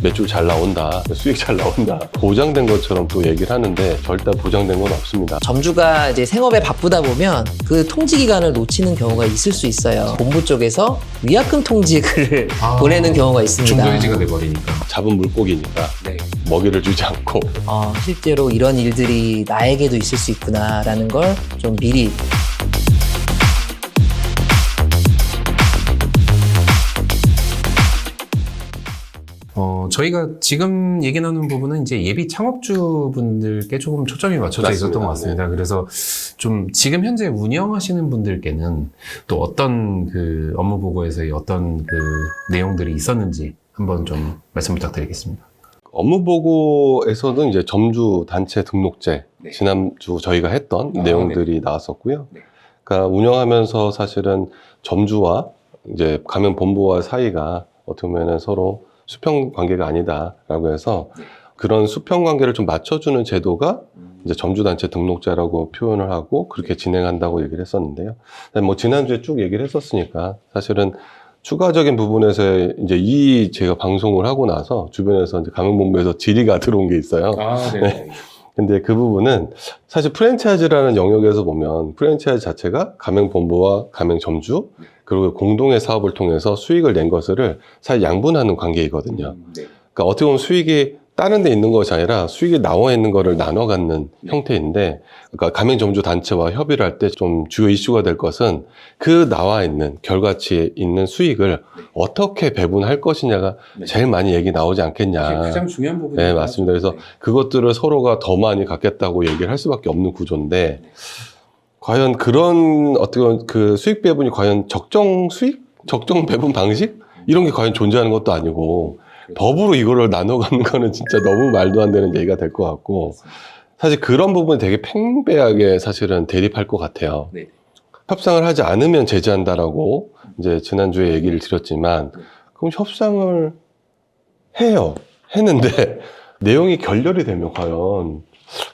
매출 잘 나온다, 수익 잘 나온다, 보장된 것처럼 또 얘기를 하는데 절대 보장된 건 없습니다. 점주가 이제 생업에 바쁘다 보면 그 통지 기간을 놓치는 경우가 있을 수 있어요. 본부 쪽에서 위약금 통지글을 보내는 경우가 있습니다. 중도해지가 돼버리니까. 잡은 물고기니까 네. 먹이를 주지 않고. 실제로 이런 일들이 나에게도 있을 수 있구나라는 걸 좀 미리 저희가 지금 얘기 나눈 부분은 이제 예비 창업주분들께 조금 초점이 맞춰져 있었던 것 같습니다. 그래서 좀 지금 현재 운영하시는 분들께는 또 어떤 그 업무 보고에서의 어떤 그 내용들이 있었는지 한번 좀 말씀 부탁드리겠습니다. 업무 보고에서는 이제 점주 단체 등록제, 네. 지난주 저희가 했던 내용들이 나왔었고요. 네. 그러니까 운영하면서 사실은 점주와 이제 가맹 본부와 사이가 어떻게 보면 서로 수평 관계가 아니다라고 해서 그런 수평 관계를 좀 맞춰주는 제도가 이제 점주단체 등록제라고 표현을 하고 그렇게 진행한다고 얘기를 했었는데요. 뭐 지난주에 쭉 얘기를 했었으니까 사실은 추가적인 부분에서 이제 이 제가 방송을 하고 나서 주변에서 이제 가맹본부에서 질의가 들어온 게 있어요. 네. 근데 그 부분은 사실 프랜차이즈라는 영역에서 보면 프랜차이즈 자체가 가맹본부와 가맹점주 그리고 공동의 사업을 통해서 수익을 낸 것을 사실 양분하는 관계이거든요. 그러니까 어떻게 보면 수익이 다른 데 있는 것이 아니라 수익이 나와 있는 거를 나눠 갖는 형태인데, 그러니까 가맹점주 단체와 협의를 할 때 좀 주요 이슈가 될 것은 그 나와 있는 결과치에 있는 수익을 어떻게 배분할 것이냐가 제일 많이 얘기 나오지 않겠냐. 가장 중요한 부분이죠. 네, 맞습니다. 그래서 그것들을 서로가 더 많이 갖겠다고 얘기를 할 수밖에 없는 구조인데, 과연 그런 어떻게 보면 그 수익 배분이 과연 적정 수익? 적정 배분 방식? 이런 게 과연 존재하는 것도 아니고 법으로 이거를 나눠 갖는 거는 진짜 너무 말도 안 되는 얘기가 될 것 같고, 사실 그런 부분이 되게 팽배하게 사실은 대립할 것 같아요. 네. 협상을 하지 않으면 제재한다라고 이제 지난주에 얘기를 드렸지만, 그럼 협상을 해요. 했는데 내용이 결렬이 되면 과연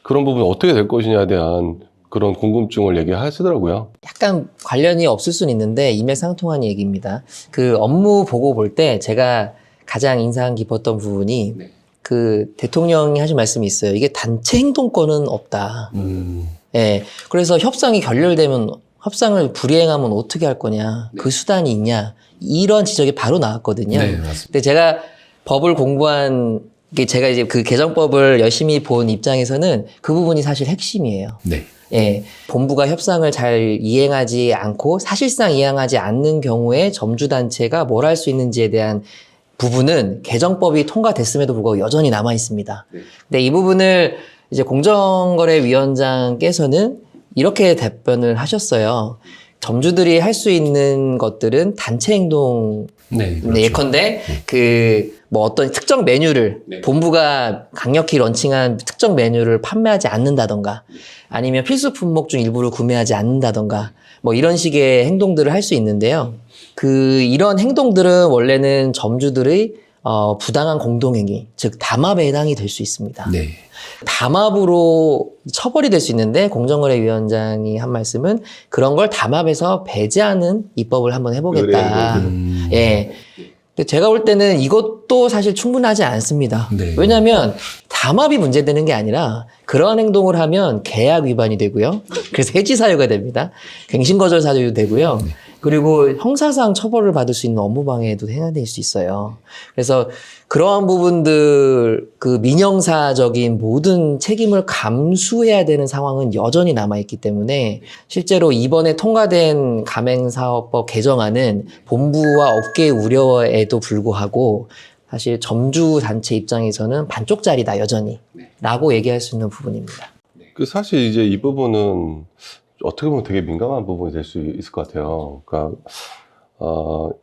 그런 부분이 어떻게 될 것이냐에 대한 그런 궁금증을 얘기하시더라고요. 약간 관련이 없을 수는 있는데 일맥상통한 얘기입니다. 그 업무 보고 볼 때 제가 가장 인상 깊었던 부분이 그 대통령이 하신 말씀이 있어요. 이게 단체 행동권은 없다. 예. 그래서 협상이 결렬되면 협상을 불이행하면 어떻게 할 거냐. 그 수단이 있냐. 이런 지적이 바로 나왔거든요. 네, 맞습니다. 근데 제가 법을 공부한 게 제가 이제 그 개정법을 열심히 본 입장에서는 그 부분이 사실 핵심이에요. 네. 예, 본부가 협상을 잘 이행하지 않고 사실상 이행하지 않는 경우에 점주단체가 뭘 할 수 있는지에 대한 부분은 개정법이 통과됐음에도 불구하고 여전히 남아 있습니다. 근데 이 부분을 이제 공정거래위원장께서는 이렇게 답변을 하셨어요. 점주들이 할 수 있는 것들은 단체 행동, 그렇죠. 예컨대 그 뭐 어떤 특정 메뉴를 본부가 강력히 런칭한 특정 메뉴를 판매하지 않는다던가 아니면 필수 품목 중 일부를 구매하지 않는다던가 뭐 이런 식의 행동들을 할 수 있는데요. 이런 행동들은 원래는 점주들의 부당한 공동행위, 즉 담합에 해당이 될 수 있습니다. 네. 담합으로 처벌이 될 수 있는데 공정거래위원장이 한 말씀은 그런 걸 담합에서 배제하는 입법을 한번 해보겠다. 예. 근데 제가 볼 때는 이것도 사실 충분하지 않습니다. 네. 왜냐하면 담합이 문제되는 게 아니라 그러한 행동을 하면 계약 위반이 되고요. 그래서 해지 사유가 됩니다. 갱신거절 사유도 되고요. 그리고 형사상 처벌을 받을 수 있는 업무방해에도 해당될 수 있어요. 그래서 그러한 부분들, 그 민형사적인 모든 책임을 감수해야 되는 상황은 여전히 남아있기 때문에 실제로 이번에 통과된 가맹사업법 개정안은 본부와 업계의 우려에도 불구하고 사실 점주단체 입장에서는 반쪽짜리다 여전히 라고 얘기할 수 있는 부분입니다. 그 사실 이제 이 부분은 어떻게 보면 되게 민감한 부분이 될 수 있을 것 같아요. 그러니까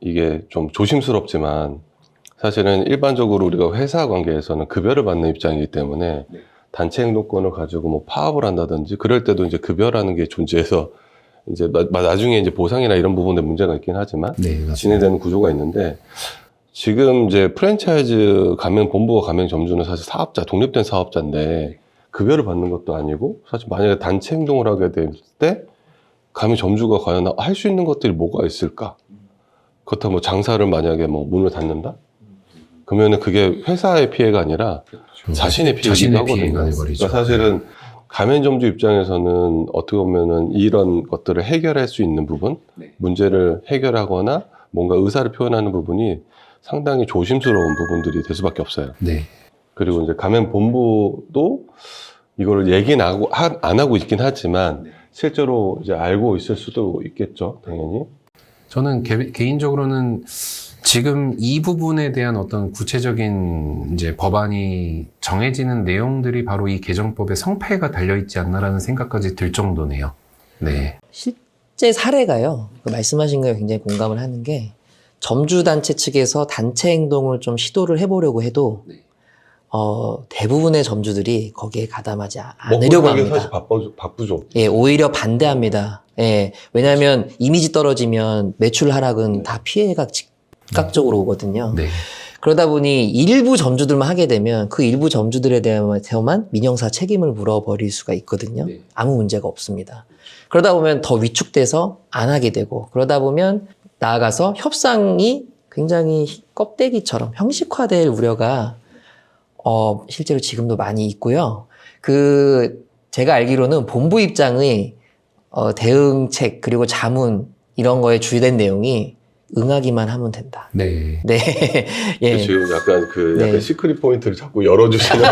이게 좀 조심스럽지만 사실은 일반적으로 우리가 회사 관계에서는 급여를 받는 입장이기 때문에 단체 행동권을 가지고 뭐 파업을 한다든지 그럴 때도 이제 급여라는 게 존재해서 이제 나중에 이제 보상이나 이런 부분에 문제가 있긴 하지만 진행되는 구조가 있는데, 지금 이제 프랜차이즈 가맹 본부와 가맹 점주는 사실 사업자, 독립된 사업자인데 급여를 받는 것도 아니고, 사실 만약에 단체 행동을 하게 될 때 가맹 점주가 과연 할 수 있는 것들이 뭐가 있을까? 그렇다면 뭐 장사를 만약에 뭐 문을 닫는다? 그러면은 그게 회사의 피해가 아니라 자신의 피해이기도 자신의 하거든요. 피해가 돼버리죠. 그러니까 사실은 가맹점주 입장에서는 어떻게 보면은 이런 것들을 해결할 수 있는 부분, 문제를 해결하거나 뭔가 의사를 표현하는 부분이 상당히 조심스러운 부분들이 될 수밖에 없어요. 네. 그리고 이제 가맹본부도 이거를 얘기는 안 하고 있긴 하지만 실제로 이제 알고 있을 수도 있겠죠, 당연히. 저는 개인적으로는 지금 이 부분에 대한 어떤 구체적인 이제 법안이 정해지는 내용들이 바로 이 개정법의 성패가 달려있지 않나라는 생각까지 들 정도네요. 네. 실제 사례가요. 그 말씀하신 거에 굉장히 공감을 하는 게 점주단체 측에서 단체 행동을 좀 시도를 해보려고 해도 대부분의 점주들이 거기에 가담하지 않으려고 합니다. 사실 바쁘죠. 예, 오히려 반대합니다. 예, 왜냐하면 이미지 떨어지면 매출 하락은 다 피해가 즉각적으로 오거든요. 네. 그러다 보니 일부 점주들만 하게 되면 그 일부 점주들에 대해서만 민형사 책임을 물어버릴 수가 있거든요. 아무 문제가 없습니다. 그러다 보면 더 위축돼서 안 하게 되고 그러다 보면 나아가서 협상이 굉장히 껍데기처럼 형식화될 우려가 실제로 지금도 많이 있고요. 제가 알기로는 본부 입장의 대응책 그리고 자문 이런 거에 주된 내용이 응하기만 하면 된다. 네. 네. 예. 지금 약간 네. 시크릿 포인트를 자꾸 열어주시는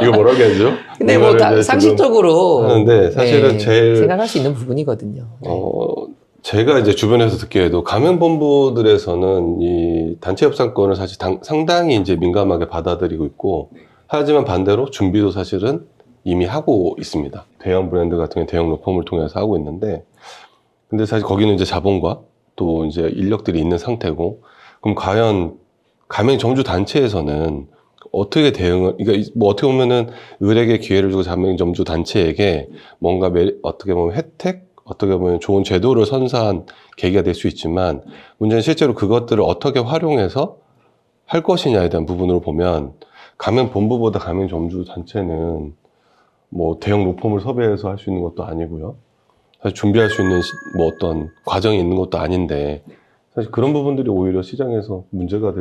이거 뭐라고 해야죠? 근데 뭐 상식적으로 하는데 사실은 네, 제일 생각할 수 있는 부분이거든요. 네. 제가 이제 주변에서 듣기에도 가맹본부들에서는 이 단체 협상권을 사실 상당히 이제 민감하게 받아들이고 있고 하지만 반대로 준비도 사실은 이미 하고 있습니다. 대형 브랜드 같은 경우 대형 로펌을 통해서 하고 있는데 근데 사실 거기는 이제 자본과 또 이제 인력들이 있는 상태고 그럼 과연 가맹점주 단체에서는 어떻게 그러니까 뭐 어떻게 보면은 을에게 기회를 주고 가맹점주 단체에게 뭔가 어떻게 보면 혜택 어떻게 보면 좋은 제도를 선사한 계기가 될 수 있지만 문제는 실제로 그것들을 어떻게 활용해서 할 것이냐에 대한 부분으로 보면 가맹본부보다 가맹점주 단체는 뭐 대형 로펌을 섭외해서 할 수 있는 것도 아니고요. 사실 준비할 수 있는 뭐 어떤 과정이 있는 것도 아닌데 사실 그런 부분들이 오히려 시장에서 문제가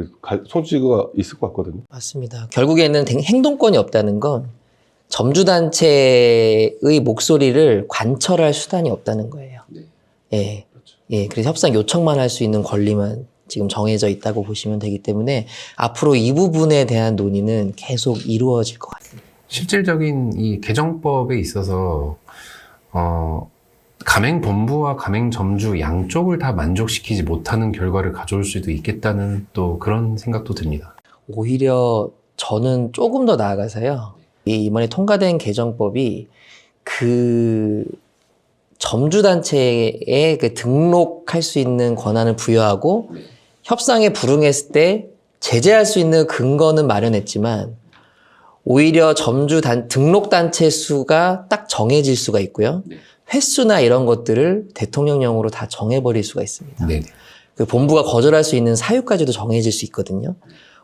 소지가 있을 것 같거든요. 맞습니다. 결국에는 행동권이 없다는 건 점주단체의 목소리를 관철할 수단이 없다는 거예요. 예. 예. 그래서 협상 요청만 할 수 있는 권리만 지금 정해져 있다고 보시면 되기 때문에 앞으로 이 부분에 대한 논의는 계속 이루어질 것 같습니다. 실질적인 이 개정법에 있어서, 가맹본부와 가맹점주 양쪽을 다 만족시키지 못하는 결과를 가져올 수도 있겠다는 또 그런 생각도 듭니다. 오히려 저는 조금 더 나아가서요. 이번에 통과된 개정법이 점주단체에 등록할 수 있는 권한을 부여하고 협상에 불응했을 때 제재할 수 있는 근거는 마련했지만 오히려 등록단체 수가 딱 정해질 수가 있고요. 횟수나 이런 것들을 대통령령으로 다 정해버릴 수가 있습니다. 네. 그 본부가 거절할 수 있는 사유까지도 정해질 수 있거든요.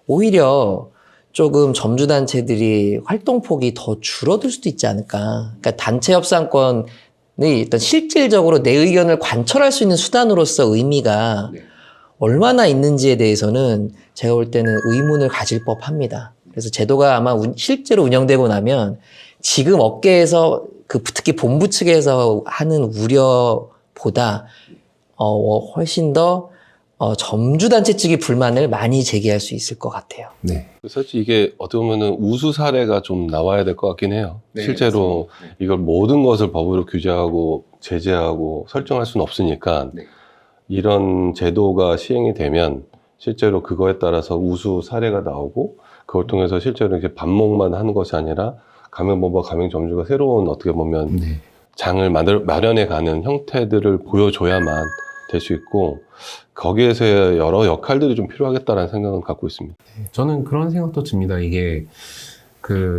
오히려 조금 점주단체들이 활동폭이 더 줄어들 수도 있지 않을까. 그러니까 단체 협상권이 일단 실질적으로 내 의견을 관철할 수 있는 수단으로서 의미가 얼마나 있는지에 대해서는 제가 볼 때는 의문을 가질 법합니다. 그래서 제도가 아마 실제로 운영되고 나면 지금 업계에서 특히 본부 측에서 하는 우려보다 훨씬 더 점주단체 측이 불만을 많이 제기할 수 있을 것 같아요. 네. 사실 이게 어떻게 보면은 우수 사례가 좀 나와야 될 것 같긴 해요. 실제로 이걸 모든 것을 법으로 규제하고 제재하고 설정할 수는 없으니까 이런 제도가 시행이 되면 실제로 그거에 따라서 우수 사례가 나오고 그걸 통해서 실제로 이렇게 반목만 하는 것이 아니라 가맹본부와 가맹점주가 새로운 어떻게 보면 장을 마련해 가는 형태들을 보여줘야만 될 수 있고 거기에서의 여러 역할들이 좀 필요하겠다라는 생각은 갖고 있습니다. 저는 그런 생각도 듭니다. 이게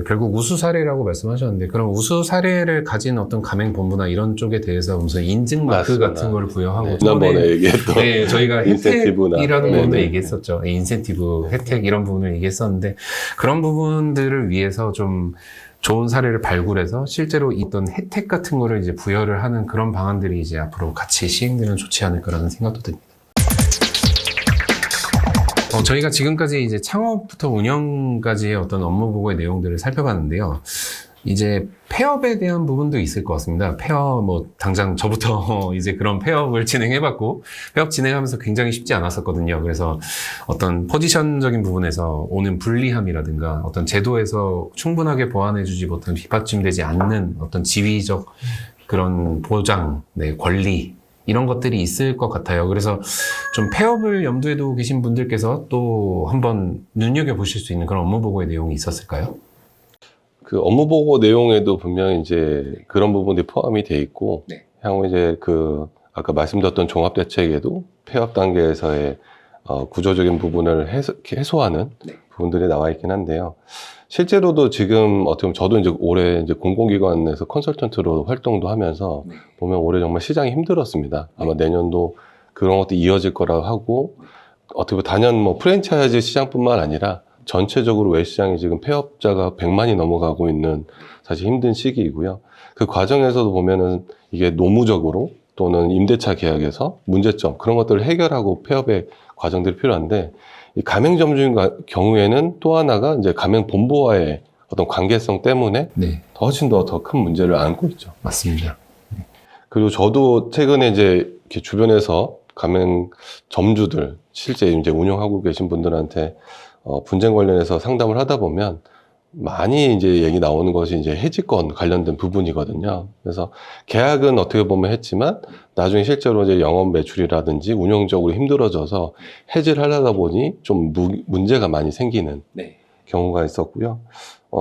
결국 우수 사례라고 말씀하셨는데 그럼 우수 사례를 가진 어떤 가맹본부나 이런 쪽에 대해서 무슨 인증 마크 맞습니다. 같은 걸 부여하고 지난번에 얘기했던 네, 저희가 인센티브나 혜택이라는 부분도 네네. 얘기했었죠. 인센티브, 혜택 이런 부분을 얘기했었는데 그런 부분들을 위해서 좀 좋은 사례를 발굴해서 실제로 있던 혜택 같은 거를 이제 부여를 하는 그런 방안들이 이제 앞으로 같이 시행되면 좋지 않을까라는 생각도 듭니다. 저희가 지금까지 이제 창업부터 운영까지의 어떤 업무 보고의 내용들을 살펴봤는데요. 이제 폐업에 대한 부분도 있을 것 같습니다. 폐업, 뭐, 당장 저부터 이제 그런 폐업을 진행해봤고, 폐업 진행하면서 굉장히 쉽지 않았었거든요. 그래서 어떤 포지션적인 부분에서 오는 불리함이라든가 어떤 제도에서 충분하게 보완해주지 못한 뒷받침되지 않는 어떤 지위적 그런 보장, 네, 권리, 이런 것들이 있을 것 같아요. 그래서 좀 폐업을 염두에 두고 계신 분들께서 또 한번 눈여겨보실 수 있는 그런 업무 보고의 내용이 있었을까요? 그 업무 보고 내용에도 분명히 이제 그런 부분들이 포함이 돼 있고, 네. 향후 이제 그 아까 말씀드렸던 종합대책에도 폐업 단계에서의 구조적인 부분을 해소하는 네. 부분들이 나와 있긴 한데요. 실제로도 지금 어떻게 보면 저도 이제 올해 이제 공공기관에서 컨설턴트로 활동도 하면서 네. 보면 올해 정말 시장이 힘들었습니다. 아마 내년도 그런 것도 이어질 거라고 하고, 어떻게 보면 단연 뭐 프랜차이즈 시장뿐만 아니라 전체적으로 외시장이 지금 폐업자가 100만이 넘어가고 있는 사실 힘든 시기이고요. 그 과정에서도 보면은 이게 노무적으로 또는 임대차 계약에서 문제점, 그런 것들을 해결하고 폐업의 과정들이 필요한데, 이 가맹점주인 경우에는 또 하나가 이제 가맹본부와의 어떤 관계성 때문에 네, 훨씬 더 큰 문제를 안고 있죠. 맞습니다. 그리고 저도 최근에 이제 이렇게 주변에서 가맹점주들, 실제 이제 운영하고 계신 분들한테 분쟁 관련해서 상담을 하다 보면 많이 이제 얘기 나오는 것이 이제 해지권 관련된 부분이거든요. 그래서 계약은 어떻게 보면 했지만 나중에 실제로 이제 영업 매출이라든지 운영적으로 힘들어져서 해지를 하려다 보니 좀 문제가 많이 생기는 네. 경우가 있었고요.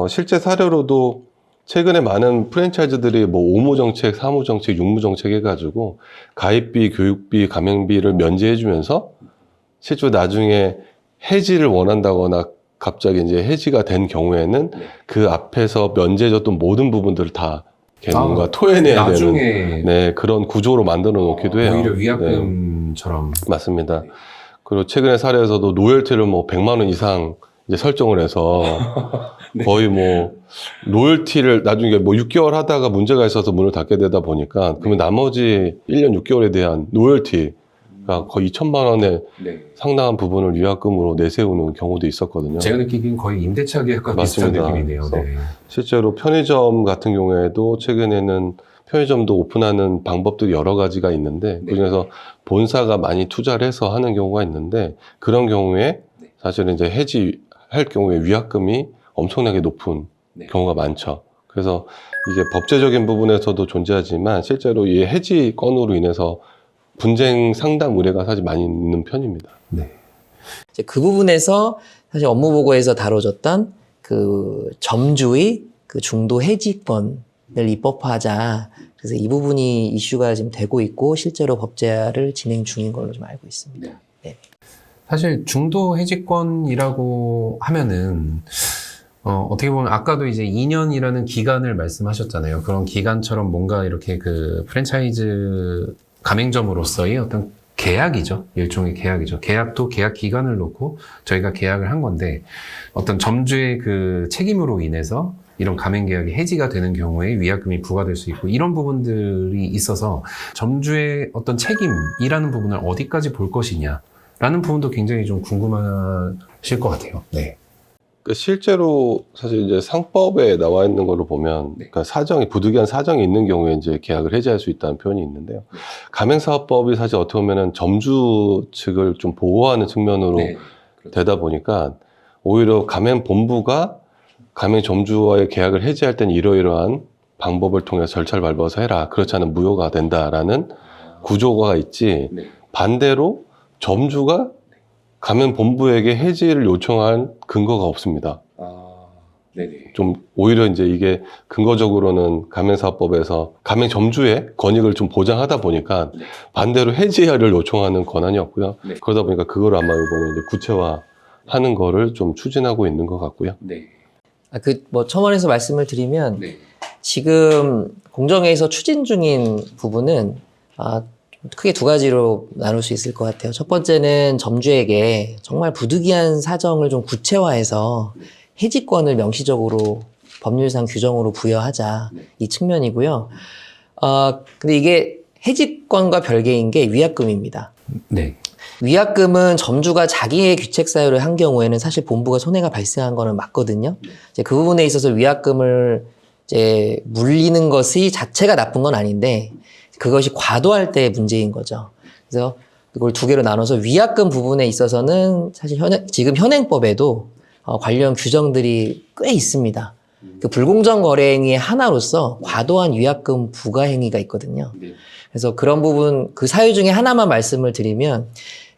실제 사례로도 최근에 많은 프랜차이즈들이 뭐 오무정책, 사무정책, 육무정책 해가지고 가입비, 교육비, 가맹비를 면제해주면서 실제로 나중에 해지를 원한다거나 갑자기 이제 해지가 된 경우에는 그 앞에서 면제해줬던 모든 부분들을 다 이렇게 뭔가 토해내야 나중에 되는 네, 그런 구조로 만들어 놓기도 해요. 오히려 네, 위약금처럼. 맞습니다. 그리고 최근에 사례에서도 로열티를 뭐 100만 원 이상 이제 설정을 해서 거의 뭐 로열티를 나중에 뭐 6개월 하다가 문제가 있어서 문을 닫게 되다 보니까 그러면 나머지 1년 6개월에 대한 로열티가 거의 2천만 원에 상당한 부분을 위약금으로 내세우는 경우도 있었거든요. 제가 느끼기엔 거의 임대차 계약과 비슷한 맞습니다. 느낌이네요. 네. 실제로 편의점 같은 경우에도 최근에는 편의점도 오픈하는 방법들이 여러 가지가 있는데 그중에서 본사가 많이 투자를 해서 하는 경우가 있는데 그런 경우에 사실은 이제 해지할 경우에 위약금이 엄청나게 높은 경우가 많죠. 그래서 이게 법제적인 부분에서도 존재하지만 실제로 이 해지 건으로 인해서 분쟁 상담 의뢰가 사실 많이 있는 편입니다. 네. 이제 그 부분에서 사실 업무 보고에서 다뤄졌던 그 점주의 그 중도 해지권을 입법화하자. 그래서 이 부분이 이슈가 지금 되고 있고 실제로 법제화를 진행 중인 걸로 좀 알고 있습니다. 네. 사실 중도 해지권이라고 하면은 어떻게 보면 아까도 이제 2년이라는 기간을 말씀하셨잖아요. 그런 기간처럼 뭔가 이렇게 그 프랜차이즈 가맹점으로서의 어떤 계약이죠. 일종의 계약이죠. 계약도 계약 기간을 놓고 저희가 계약을 한 건데 어떤 점주의 그 책임으로 인해서 이런 가맹 계약이 해지가 되는 경우에 위약금이 부과될 수 있고 이런 부분들이 있어서 점주의 어떤 책임이라는 부분을 어디까지 볼 것이냐라는 부분도 굉장히 좀 궁금하실 것 같아요. 네. 실제로 사실 이제 상법에 나와 있는 걸로 보면 그러니까 사정이 부득이한 사정이 있는 경우에 이제 계약을 해지할 수 있다는 표현이 있는데요. 가맹사업법이 사실 어떻게 보면은 점주 측을 좀 보호하는 측면으로 되다 보니까 오히려 가맹본부가 가맹점주와의 계약을 해지할 때는 이러이러한 방법을 통해 절차를 밟아서 해라. 그렇지 않으면 무효가 된다라는 구조가 있지. 반대로 점주가 가맹본부에게 해지를 요청할 근거가 없습니다. 좀 오히려 이제 이게 근거적으로는 가맹사업법에서 가맹점주의 권익을 좀 보장하다 보니까 반대로 해지를 요청하는 권한이 없고요. 그러다 보니까 그걸 아마 이번에 이제 구체화하는 거를 좀 추진하고 있는 것 같고요. 뭐 첨언해서 말씀을 드리면 지금 공정위에서 추진 중인 부분은 크게 두 가지로 나눌 수 있을 것 같아요. 첫 번째는 점주에게 정말 부득이한 사정을 좀 구체화해서 해지권을 명시적으로 법률상 규정으로 부여하자 이 측면이고요. 근데 이게 해지권과 별개인 게 위약금입니다. 네. 위약금은 점주가 자기의 귀책 사유를 한 경우에는 사실 본부가 손해가 발생한 거는 맞거든요. 이제 그 부분에 있어서 위약금을 이제 물리는 것이 자체가 나쁜 건 아닌데 그것이 과도할 때의 문제인 거죠. 그래서 이걸 두 개로 나눠서 위약금 부분에 있어서는 사실 지금 현행법에도 관련 규정들이 꽤 있습니다. 그 불공정 거래 행위의 하나로서 과도한 위약금 부과 행위가 있거든요. 그래서 그런 부분 그 사유 중에 하나만 말씀을 드리면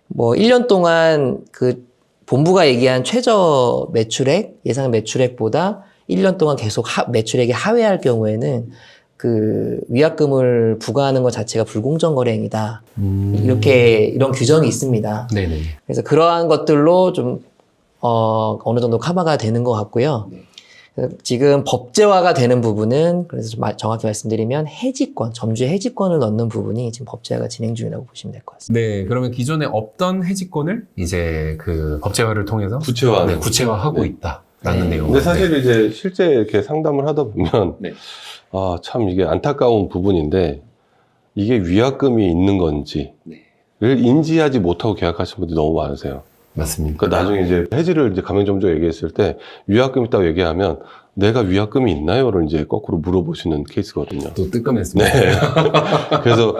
뭐 1년 동안 그 본부가 얘기한 최저 매출액, 예상 매출액보다 1년 동안 계속 매출액이 하회할 경우에는 그 위약금을 부과하는 것 자체가 불공정 거래 행위다. 이런 규정이 있습니다. 네네. 그래서 그러한 것들로 좀 어느 정도 커버가 되는 것 같고요. 지금 법제화가 되는 부분은 그래서 좀 정확히 말씀드리면 해지권, 점주의 해지권을 넣는 부분이 지금 법제화가 진행 중이라고 보시면 될 것 같습니다. 네, 그러면 기존에 없던 해지권을 이제 그 법제화를 통해서 구체화하는 구체화하고 네. 있다라는 내용. 근데 사실 이제 실제 이렇게 상담을 하다 보면 네. 아, 참 이게 안타까운 부분인데 이게 위약금이 있는 건지를 인지하지 못하고 계약하시는 분들이 너무 많으세요. 맞습니다. 그러니까 나중에 이제 해지를 이제 가맹점주가 얘기했을 때 위약금 있다고 얘기하면 내가 위약금이 있나요?를 이제 거꾸로 물어보시는 케이스거든요. 또 뜨끔했습니다. 네. 그래서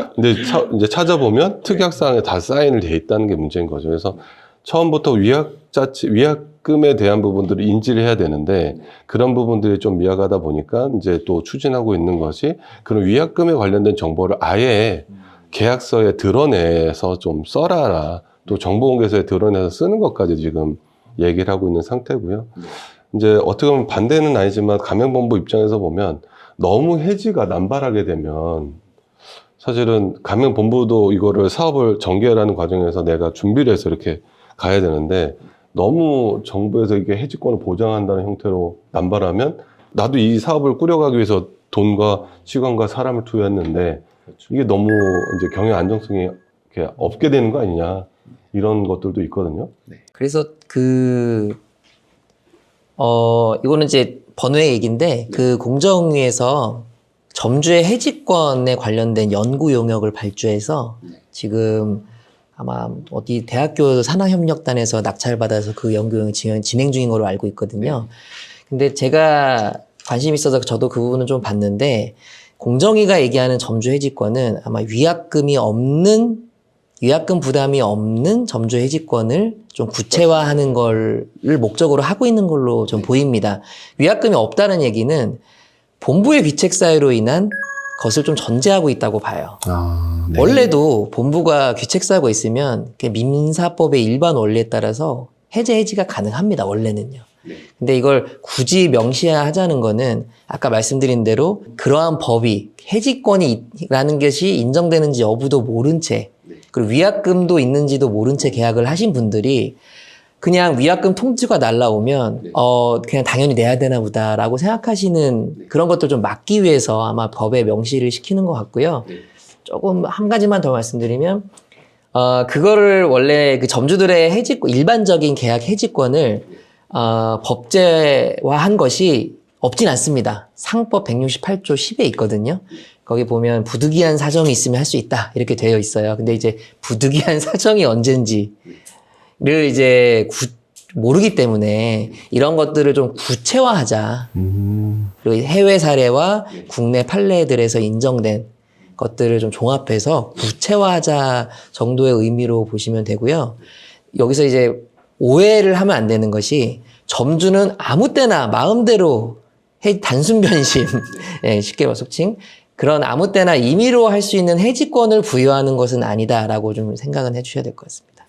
이제 찾아보면 특약사항에 다 사인을 돼 있다는 게 문제인 거죠. 그래서 처음부터 위약금에 대한 부분들을 인지를 해야 되는데 그런 부분들이 좀 미약하다 보니까 이제 또 추진하고 있는 것이 그런 위약금에 관련된 정보를 아예 계약서에 드러내서 좀 써라라. 또 정보공개서에 드러내서 쓰는 것까지 지금 얘기를 하고 있는 상태고요. 이제 어떻게 보면 반대는 아니지만 가맹본부 입장에서 보면 너무 해지가 남발하게 되면 사실은 가맹본부도 이거를 사업을 전개하는 과정에서 내가 준비를 해서 이렇게 가야 되는데 너무 정부에서 이게 해지권을 보장한다는 형태로 남발하면 나도 이 사업을 꾸려가기 위해서 돈과 시간과 사람을 투여했는데 이게 너무 이제 경영 안정성이 이렇게 없게 되는 거 아니냐. 이런 것들도 있거든요. 그래서 이거는 이제 번외 얘기인데 그 공정위에서 점주의 해지권에 관련된 연구 용역을 발주해서 지금 아마 어디 대학교 산학협력단에서 낙찰받아서 그 연구 용역이 진행 중인 걸로 알고 있거든요. 근데 제가 관심 있어서 저도 그 부분은 좀 봤는데 공정위가 얘기하는 점주 해지권은 아마 위약금 부담이 없는 점주 해지권을 좀 구체화하는 걸 목적으로 하고 있는 걸로 좀 보입니다. 위약금이 없다는 얘기는 본부의 귀책 사유로 인한 것을 좀 전제하고 있다고 봐요. 아, 네. 원래도 본부가 귀책 사유가 있으면 민사법의 일반 원리에 따라서 해지가 가능합니다. 원래는요. 근데 이걸 굳이 명시하자는 거는 아까 말씀드린 대로 그러한 법이 해지권이라는 것이 인정되는지 여부도 모른 채 그리고 위약금도 있는지도 모른 채 계약을 하신 분들이 그냥 위약금 통지가 날라오면 그냥 당연히 내야 되나 보다라고 생각하시는 그런 것들 좀 막기 위해서 아마 법에 명시를 시키는 것 같고요. 조금 한 가지만 더 말씀드리면 그거를 원래 그 점주들의 일반적인 계약 해지권을 법제화한 것이 없진 않습니다. 상법 168조 10에 있거든요. 거기 보면 부득이한 사정이 있으면 할 수 있다 이렇게 되어 있어요. 근데 이제 부득이한 사정이 언젠지를 이제 모르기 때문에 이런 것들을 좀 구체화하자. 그리고 해외 사례와 국내 판례들에서 인정된 것들을 좀 종합해서 구체화하자 정도의 의미로 보시면 되고요. 여기서 이제 오해를 하면 안 되는 것이 점주는 아무 때나 마음대로 단순 변심, 네, 쉽게 말해 속칭 그런 아무 때나 임의로 할 수 있는 해지권을 부여하는 것은 아니다라고 좀 생각은 해주셔야 될 것 같습니다.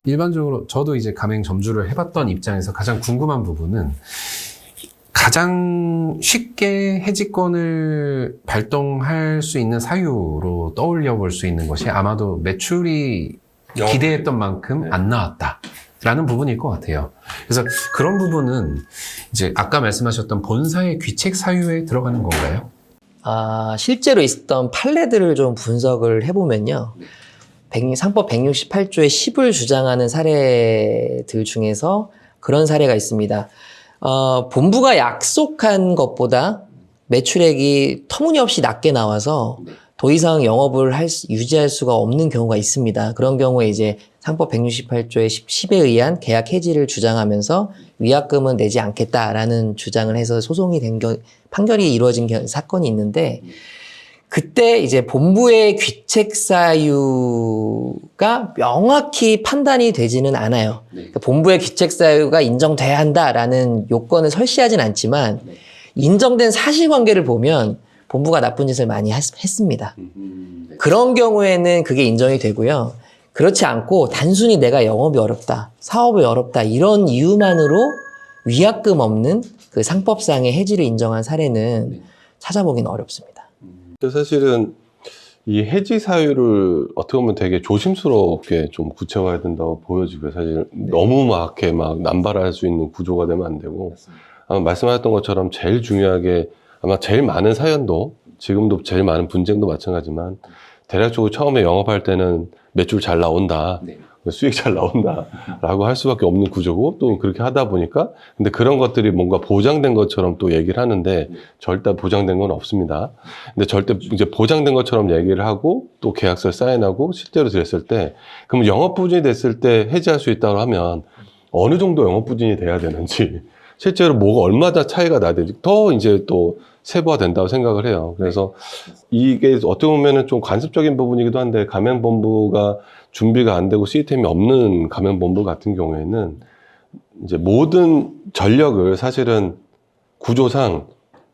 일반적으로 저도 이제 가맹 점주를 해봤던 입장에서 가장 궁금한 부분은 가장 쉽게 해지권을 발동할 수 있는 사유로 떠올려 볼 수 있는 것이 아마도 매출이 기대했던 만큼 안 나왔다라는 부분일 것 같아요. 그래서 그런 부분은 이제 아까 말씀하셨던 본사의 귀책 사유에 들어가는 건가요? 실제로 있었던 판례들을 좀 분석을 해보면요. 상법 168조의 10을 주장하는 사례들 중에서 그런 사례가 있습니다. 본부가 약속한 것보다 매출액이 터무니없이 낮게 나와서 더 이상 영업을 유지할 수가 없는 경우가 있습니다. 그런 경우에 이제 상법 168조의 10에 의한 계약 해지를 주장하면서 위약금은 내지 않겠다라는 주장을 해서 소송이 된 판결이 이루어진 사건이 있는데, 그때 이제 본부의 귀책 사유가 명확히 판단이 되지는 않아요. 그러니까 본부의 귀책 사유가 인정돼야 한다라는 요건을 설시하진 않지만 인정된 사실관계를 보면 본부가 나쁜 짓을 많이 했습니다. 그런 경우에는 그게 인정이 되고요. 그렇지 않고 단순히 내가 영업이 어렵다, 사업이 어렵다 이런 이유만으로 위약금 없는 그 상법상의 해지를 인정한 사례는 찾아보기는 어렵습니다. 사실은 이 해지 사유를 어떻게 보면 되게 조심스럽게 좀 구체화해야 된다고 보여지고요. 사실 너무 막 이렇게 막 남발할 수 있는 구조가 되면 안 되고, 아마 말씀하셨던 것처럼 제일 중요하게 아마 제일 많은 사연도, 지금도 제일 많은 분쟁도 마찬가지지만 대략적으로 처음에 영업할 때는 매출 잘 나온다, 수익 잘 나온다 라고 할 수밖에 없는 구조고, 또 그렇게 하다 보니까 근데 그런 것들이 뭔가 보장된 것처럼 또 얘기를 하는데 절대 보장된 건 없습니다. 근데 절대 이제 보장된 것처럼 얘기를 하고 또 계약서를 사인하고 실제로 됐을 때, 그럼 영업 부진이 됐을 때 해지할 수 있다고 하면 어느 정도 영업 부진이 돼야 되는지, 실제로 뭐가 얼마나 차이가 나야 되는지 더 이제 또 세부화 된다고 생각을 해요. 그래서 이게 어떻게 보면은 좀 관습적인 부분이기도 한데, 가맹본부가 준비가 안 되고 시스템이 없는 가맹본부 같은 경우에는 이제 모든 전력을 사실은 구조상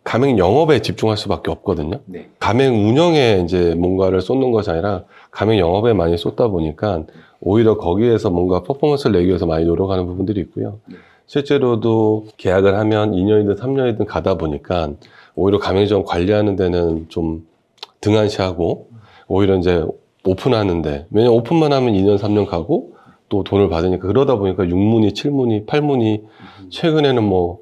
가맹 영업에 집중할 수밖에 없거든요. 가맹 운영에 이제 뭔가를 쏟는 것이 아니라 가맹 영업에 많이 쏟다 보니까 오히려 거기에서 뭔가 퍼포먼스를 내기 위해서 많이 노력하는 부분들이 있고요. 실제로도 계약을 하면 2년이든 3년이든 가다 보니까 오히려 가맹점 관리하는 데는 좀 등한시하고, 오히려 이제 오픈하는데, 왜냐면 오픈만 하면 2년, 3년 가고 또 돈을 받으니까, 그러다 보니까 6문의, 7문의, 8문의, 최근에는 뭐,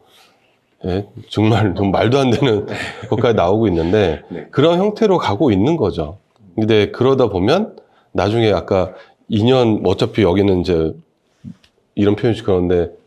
예, 정말 좀 말도 안 되는 것까지 나오고 있는데, 그런 형태로 가고 있는 거죠. 근데 그러다 보면 나중에 아까 2년, 어차피 여기는 이제 이런 표현이 그런데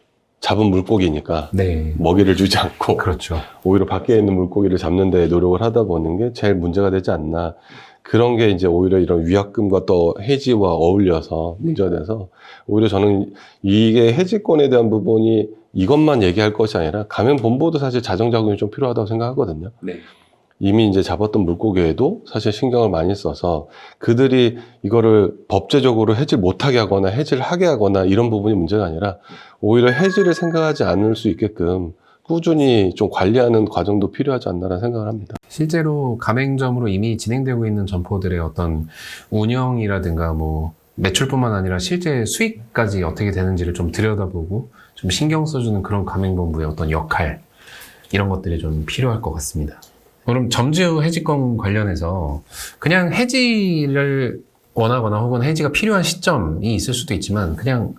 잡은 물고기니까 먹이를 주지 않고, 그렇죠. 오히려 밖에 있는 물고기를 잡는 데 노력을 하다 보는 게 제일 문제가 되지 않나. 그런 게 이제 오히려 이런 위약금과 또 해지와 어울려서 문제가 돼서, 오히려 저는 이게 해지권에 대한 부분이 이것만 얘기할 것이 아니라 가맹본부도 사실 자정작용이 좀 필요하다고 생각하거든요. 이미 이제 잡았던 물고기에도 사실 신경을 많이 써서 그들이 이거를 법제적으로 해지를 못하게 하거나 해지를 하게 하거나 이런 부분이 문제가 아니라, 오히려 해지를 생각하지 않을 수 있게끔 꾸준히 좀 관리하는 과정도 필요하지 않나라는 생각을 합니다. 실제로 가맹점으로 이미 진행되고 있는 점포들의 어떤 운영이라든가 뭐 매출뿐만 아니라 실제 수익까지 어떻게 되는지를 좀 들여다보고 좀 신경 써주는 그런 가맹본부의 어떤 역할, 이런 것들이 좀 필요할 것 같습니다. 그럼 점주 해지권 관련해서 그냥 해지를 원하거나 혹은 해지가 필요한 시점이 있을 수도 있지만, 그냥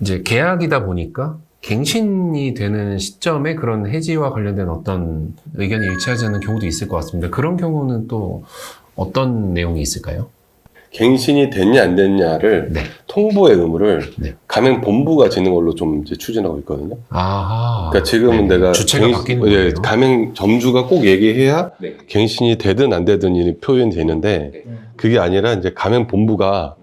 이제 계약이다 보니까 갱신이 되는 시점에 그런 해지와 관련된 어떤 의견이 일치하지 않는 경우도 있을 것 같습니다. 그런 경우는 또 어떤 내용이 있을까요? 갱신이 됐냐 안 됐냐를 통보의 의무를 가맹본부가 지는 걸로 좀 이제 추진하고 있거든요. 그러니까 지금은 내가 주체가 바뀌는 거예요. 가맹 점주가 꼭 얘기해야 갱신이 되든 안 되든 이 표현이 되는데, 그게 아니라 이제 가맹본부가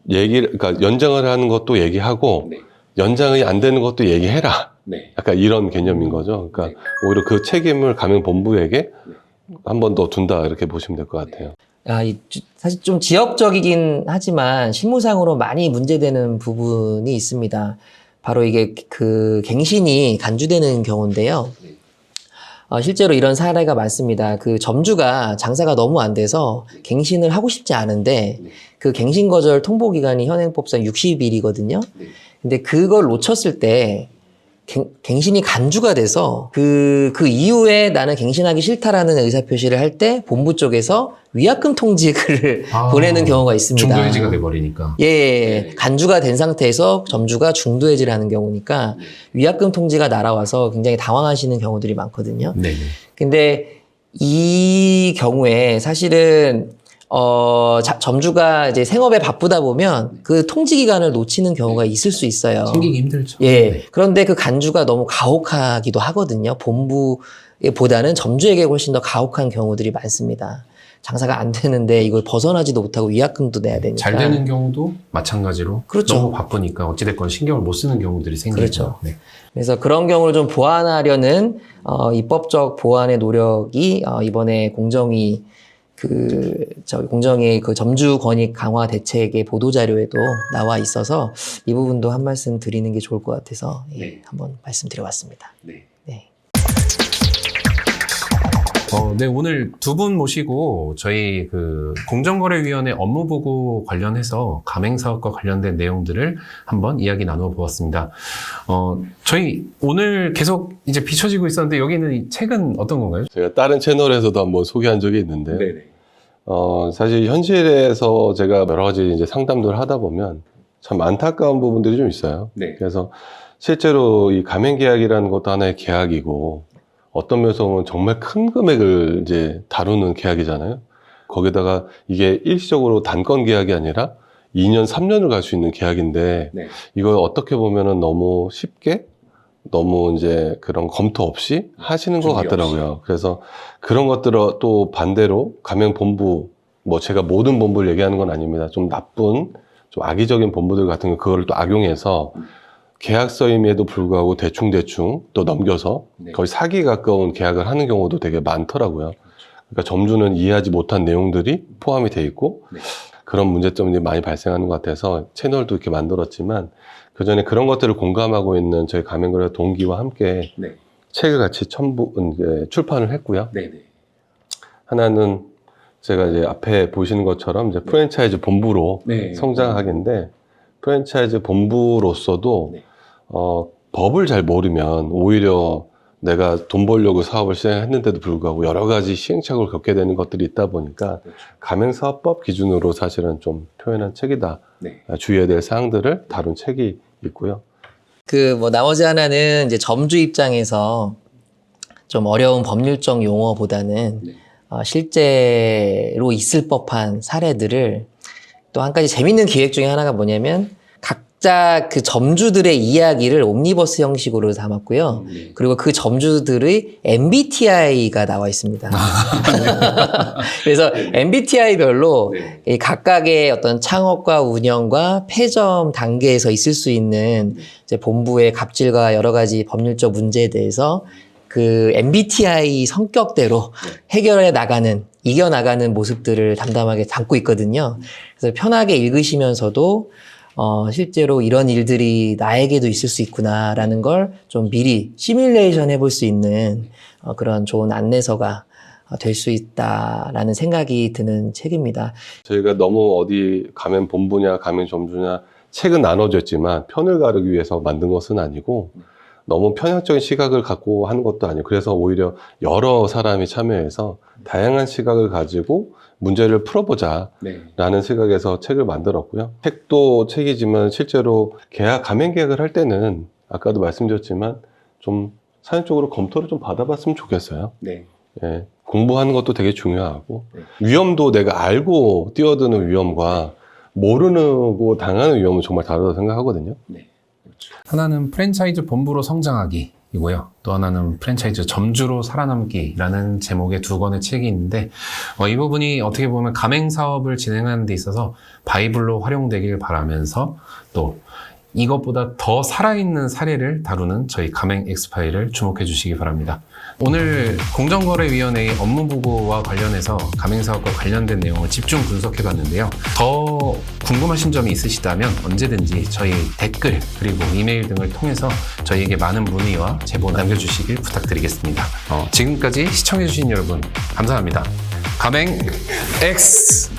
그러니까 연장을 하는 것도 얘기하고 연장이 안 되는 것도 얘기해라. 약간 이런 개념인 거죠. 그러니까 오히려 그 책임을 가맹본부에게 한 번 더 둔다, 이렇게 보시면 될 것 같아요. 사실 좀 지역적이긴 하지만 실무상으로 많이 문제되는 부분이 있습니다. 바로 이게 그 갱신이 간주되는 경우인데요. 실제로 이런 사례가 많습니다. 그 점주가 장사가 너무 안 돼서 갱신을 하고 싶지 않은데 그 갱신 거절 통보 기간이 현행법상 60일이거든요. 근데 그걸 놓쳤을 때 갱신이 간주가 돼서 그 이후에 나는 갱신하기 싫다라는 의사표시를 할 때 본부 쪽에서 위약금 통지글을 보내는 경우가 있습니다. 중도해지가 돼버리니까. 예, 간주가 된 상태에서 점주가 중도해지를 하는 경우니까 위약금 통지가 날아와서 굉장히 당황하시는 경우들이 많거든요. 근데 이 경우에 사실은 점주가 이제 생업에 바쁘다 보면 그 통지 기간을 놓치는 경우가 있을 수 있어요. 챙기기 힘들죠. 예. 그런데 그 간주가 너무 가혹하기도 하거든요. 본부보다는 점주에게 훨씬 더 가혹한 경우들이 많습니다. 장사가 안 되는데 이걸 벗어나지도 못하고 위약금도 내야 되니까. 잘 되는 경우도 마찬가지로 그렇죠. 너무 바쁘니까 어찌됐건 신경을 못 쓰는 경우들이 생기죠. 그렇죠. 네. 그래서 그런 경우를 좀 보완하려는 입법적 보완의 노력이 이번에 공정위 공정위 그 점주 권익 강화 대책의 보도 자료에도 나와 있어서 이 부분도 한 말씀 드리는 게 좋을 것 같아서 네. 한번 말씀드려봤습니다. 네. 네. 네, 오늘 두 분 모시고 저희 그 공정거래위원회 업무보고 관련해서 가맹사업과 관련된 내용들을 한번 이야기 나누어 보았습니다. 저희 오늘 계속 이제 비춰지고 있었는데 여기는 이 책은 어떤 건가요? 제가 다른 채널에서도 한번 소개한 적이 있는데, 네네. 사실 현실에서 제가 여러 가지 이제 상담들을 하다 보면 참 안타까운 부분들이 좀 있어요. 네. 그래서 실제로 이 가맹 계약이라는 것도 하나의 계약이고, 어떤 면에서 보면 정말 큰 금액을 이제 다루는 계약이잖아요. 거기다가 이게 일시적으로 단건 계약이 아니라 2년, 3년을 갈 수 있는 계약인데, 네. 이걸 어떻게 보면은 너무 쉽게, 너무 이제 그런 검토 없이 하시는 것 준비 같더라고요. 그래서 그런 것들을 또 반대로 가맹본부, 뭐 제가 모든 본부를 얘기하는 건 아닙니다. 좀 나쁜, 좀 악의적인 본부들 같은 거 그거를 또 악용해서 계약서임에도 불구하고 대충대충 또 넘겨서 네. 거의 사기에 가까운 계약을 하는 경우도 되게 많더라고요. 그러니까 점주는 이해하지 못한 내용들이 포함이 돼 있고, 네. 그런 문제점들이 많이 발생하는 것 같아서 채널도 이렇게 만들었지만, 그 전에 그런 것들을 공감하고 있는 저희 가맹거래 동기와 함께 네. 책을 같이 출판을 했고요. 네네. 하나는 제가 이제 앞에 보시는 것처럼 이제 프랜차이즈 본부로 네. 성장하기인데, 프랜차이즈 본부로서도 네. 법을 잘 모르면 오히려 내가 돈 벌려고 사업을 시작했는데도 불구하고 여러 가지 시행착오를 겪게 되는 것들이 있다 보니까 그렇죠. 가맹사업법 기준으로 사실은 좀 표현한 책이다. 네. 주의해야 될 사항들을 다룬 책이 있고요. 나머지 하나는 이제 점주 입장에서 좀 어려운 법률적 용어보다는 네. 실제로 있을 법한 사례들을 또 한 가지 재밌는 기획 중에 하나가 뭐냐면 각자 그 점주들의 이야기를 옴니버스 형식으로 담았고요. 네. 그리고 그 점주들의 MBTI가 나와 있습니다. 그래서 MBTI별로 네. 이 각각의 어떤 창업과 운영과 폐점 단계에서 있을 수 있는 이제 본부의 갑질과 여러 가지 법률적 문제에 대해서 그 MBTI 성격대로 해결해 나가는, 이겨나가는 모습들을 담담하게 담고 있거든요. 그래서 편하게 읽으시면서도 실제로 이런 일들이 나에게도 있을 수 있구나라는 걸 좀 미리 시뮬레이션 해볼 수 있는 그런 좋은 안내서가 될 수 있다라는 생각이 드는 책입니다. 저희가 너무 어디 가맹 본부냐 가맹 점주냐 책은 나눠졌지만 편을 가르기 위해서 만든 것은 아니고, 너무 편향적인 시각을 갖고 하는 것도 아니고, 그래서 오히려 여러 사람이 참여해서 다양한 시각을 가지고 문제를 풀어보자 네. 라는 시각에서 책을 만들었고요. 책도 책이지만 실제로 가맹 계약을 할 때는 아까도 말씀드렸지만 좀 사전적으로 검토를 좀 받아봤으면 좋겠어요. 네. 예, 공부하는 것도 되게 중요하고, 네. 위험도 내가 알고 뛰어드는 위험과 모르고 당하는 위험은 정말 다르다고 생각하거든요. 네. 그렇죠. 하나는 프랜차이즈 본부로 성장하기이고요. 또 하나는 프랜차이즈 점주로 살아남기라는 제목의 두 권의 책이 있는데, 이 부분이 어떻게 보면 가맹 사업을 진행하는 데 있어서 바이블로 활용되길 바라면서, 또 이것보다 더 살아있는 사례를 다루는 저희 가맹 엑스파일을 주목해 주시기 바랍니다. 오늘 공정거래위원회의 업무보고와 관련해서 가맹사업과 관련된 내용을 집중 분석해 봤는데요. 더 궁금하신 점이 있으시다면 언제든지 저희 댓글 그리고 이메일 등을 통해서 저희에게 많은 문의와 제보 남겨주시길 부탁드리겠습니다. 지금까지 시청해 주신 여러분 감사합니다. 가맹 X